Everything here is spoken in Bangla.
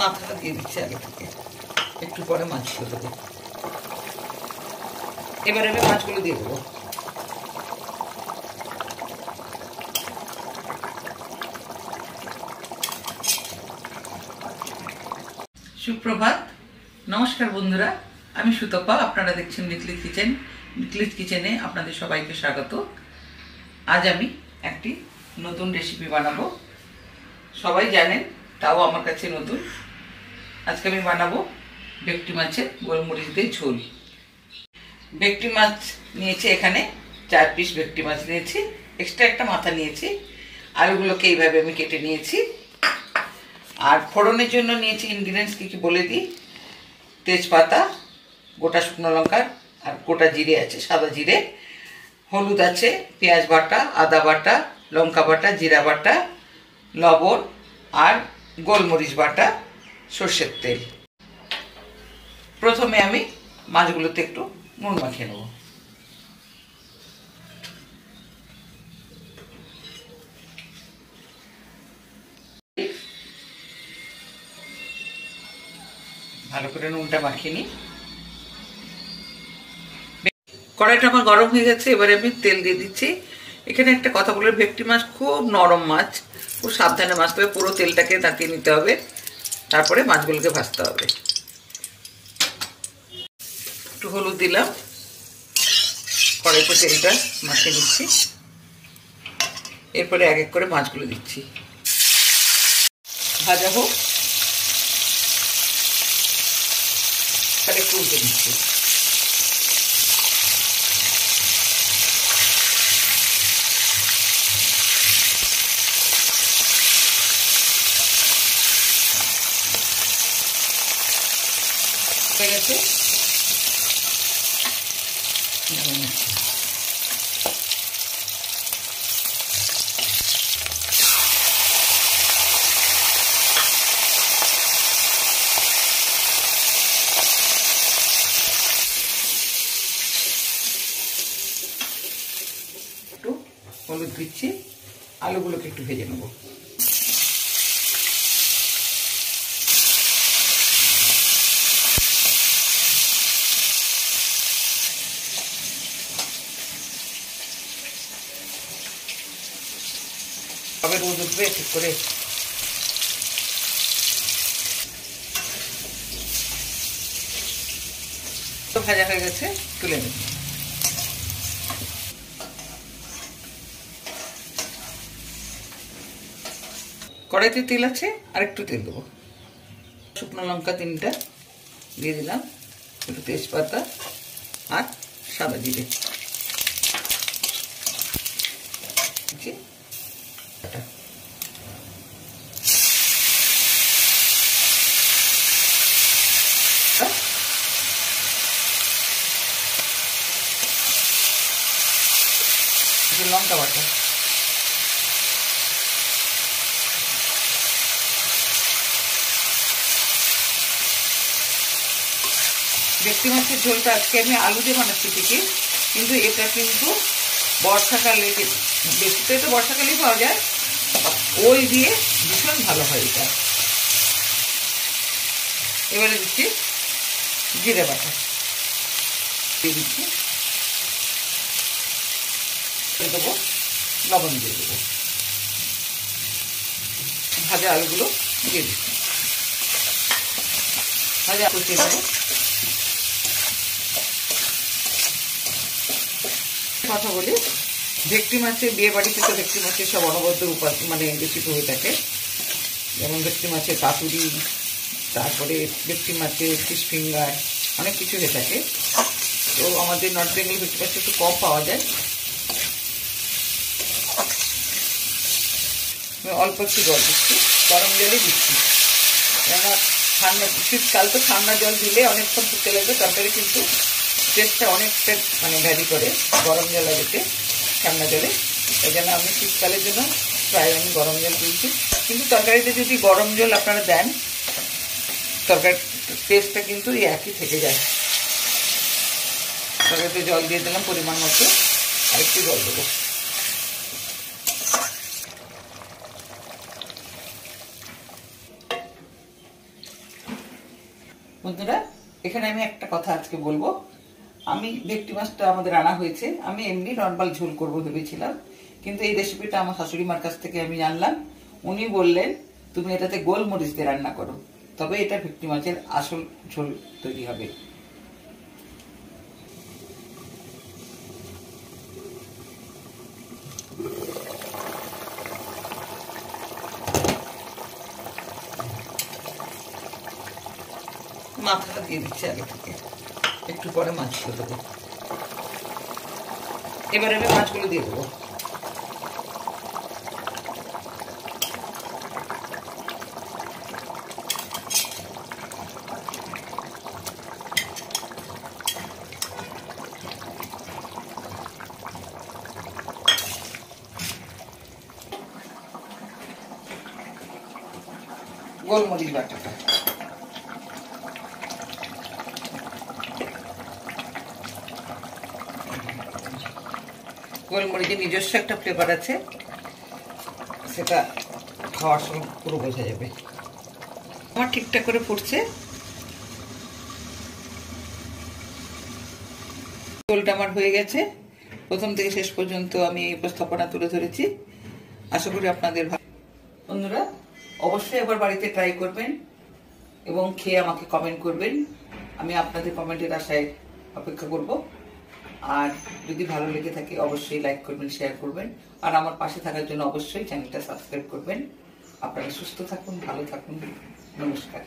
মাথাটা দিয়ে দিচ্ছি আগে থেকে, একটু পরে মাছগুলো দেবো। এবার আমি মাছগুলো দিয়ে দেবো। সুপ্রভাত, নমস্কার বন্ধুরা, আমি সুতপা, আপনারা দেখছেন নিকলিস কিচেন। নিকলিস কিচেনে আপনাদের সবাইকে স্বাগত। আজ আমি একটি নতুন রেসিপি বানাবো। সবাই জানেন, তাও আমার কাছে নতুন। আজকে আমি বানাবো ভেটকি মাছের গোলমরিচ দিয়ে ঝোল। ভেটকি মাছ নিয়েছি, এখানে 4 পিস ভেটকি মাছ নিয়েছি, এক্সট্রা একটা মাথা নিয়েছি। আলুগুলোকে এইভাবে আমি কেটে নিয়েছি। আর ফোড়নের জন্য নিয়েছি ইনগ্রিডিয়েন্টস কী কী বলে দিই। তেজপাতা, গোটা শুকনো লঙ্কা আর গোটা জিরে আছে, সাদা জিরে, হলুদ আছে, পেঁয়াজ বাটা, আদা বাটা, লঙ্কা বাটা, জিরা বাটা, লবণ আর গোলমরিচ বাটা, সর্ষের তেল। প্রথমে আমি মাছগুলোতে একটু নুন মাখিয়ে নেব। ভালো করে নুনটা মাখিয়ে নিই। কড়াইটা আমার গরম হয়ে গেছে, এবারে আমি তেল দিয়ে দিচ্ছি। এখানে একটা কথা বলে, ভেটকি মাছ খুব নরম মাছ, খুব সাবধানে মাছতে হবে, পুরো তেলটাকে তাকিয়ে নিতে হবে, তারপরে মাছগুলোকে ভাজতে হবে। একটু হলুদ দিলাম, কড়াইতে তেলটা মাখিয়ে নিচ্ছি। এরপরে এক এক করে মাছগুলো দিচ্ছি, ভাজা হোক। আর একটু উল্টে দিচ্ছি। হয়ে গেছে, একটু হলুদ দিচ্ছি, আলুগুলোকে একটু ভেজে নেবো। তবে রোদ উঠবে ঠিক করে। তো ভাজা হয়ে গেছে, তুলে নেব। কড়াইতে তেল আছে, আর একটু তেল দেবো। শুকনো লঙ্কা 3টা দিয়ে দিলাম, একটু তেজপাতা আর সাদা জিরে। লঙ্কা বাটা, ভেটকি মাছের ঝোলটা আজকে আমি আলু দিয়ে বানাচ্ছি ঠিকই, কিন্তু এটা কিন্তু বর্ষাকালে, বেশিতে তো বর্ষাকালেই পাওয়া যায়, ওই দিয়ে ভীষণ ভালো হয় এটা। এবারে দিচ্ছি জিরে বাটা, দিয়ে দিচ্ছি, দেবো লবণ, দিয়ে দেবো, ভাজা আলুগুলো দিয়ে দিচ্ছি, ভাজা কষিয়ে দেবো। কথা বলি, ভেটকি মাছের বিয়ে বাড়িতে তো ভেটকি মাছের সব অনবদ্য মানে রেসিপি হয়ে থাকে, যেমন ভেটকি মাছের পাতুরি, তারপরে ভেটকি মাছের ফিশ ফিঙ্গার, অনেক কিছু হয়ে থাকে। তো আমাদের নর্থ বেঙ্গল ভেটকি মাছটা একটু কম পাওয়া যায়। আমি অল্প একটু জল দিচ্ছি, গরম জলই দিচ্ছি, কেননা ঠান্ডা শীতকাল তো ঠান্ডা জল দিলে অনেকক্ষণ ফুটতে লাগবে, তরকারি কিন্তু টেস্টটা অনেকটা মানে ভ্যারি করে গরম জল দিতে ঠান্ডা জলে। এই জন্য আমি শীতকালের জন্য প্রায় আমি গরম জল দিয়েছি। কিন্তু তরকারিতে যদি গরম জল আপনারা দেন, তরকারির টেস্টটা কিন্তু একই থেকে যায়। তরকারিতে জল দিয়ে দিলাম পরিমাণ মতো, আর একটু জল দেবো। বন্ধুরা, এখানে আমি একটা কথা আজকে বলবো। আমি ভেটকি মাছটা আমাদের আনা হয়েছে, আমি এমনি নর্মাল ঝোল করবো ভেবেছিলাম, কিন্তু এই রেসিপিটা আমার শাশুড়ি মার কাছ থেকে আমি জানলাম। উনি বললেন তুমি এটাতে গোলমরিচ দিয়ে রান্না করো, তবে এটা ভেটকি মাছের আসল ঝোল তৈরি হবে। মাথাটা দিয়ে দিচ্ছি আগে থেকে, একটু পরে মাছগুলো দেবো। এবার আমি মাছগুলো দিয়ে দেবো। গোলমরিচ বাটাটা, গোলমরিচের নিজস্ব একটা ফ্লেভার আছে, সেটা খাওয়ার সময় পুরো বোঝা যাবে। আমার ঠিকঠাক করে ফুটছে, ঝোলটা আমার হয়ে গেছে। প্রথম থেকে শেষ পর্যন্ত আমি এই উপস্থাপনা তুলে ধরেছি। আশা করি আপনাদের ভালো। বন্ধুরা, অবশ্যই একবার বাড়িতে ট্রাই করবেন এবং খেয়ে আমাকে কমেন্ট করবেন। আমি আপনাদের কমেন্টের আশায় অপেক্ষা করব। আর যদি ভালো লেগে থাকে অবশ্যই লাইক করবেন, শেয়ার করবেন, আর আমার পাশে থাকার জন্য অবশ্যই চ্যানেলটা সাবস্ক্রাইব করবেন। আপনারা সুস্থ থাকুন, ভালো থাকুন। নমস্কার।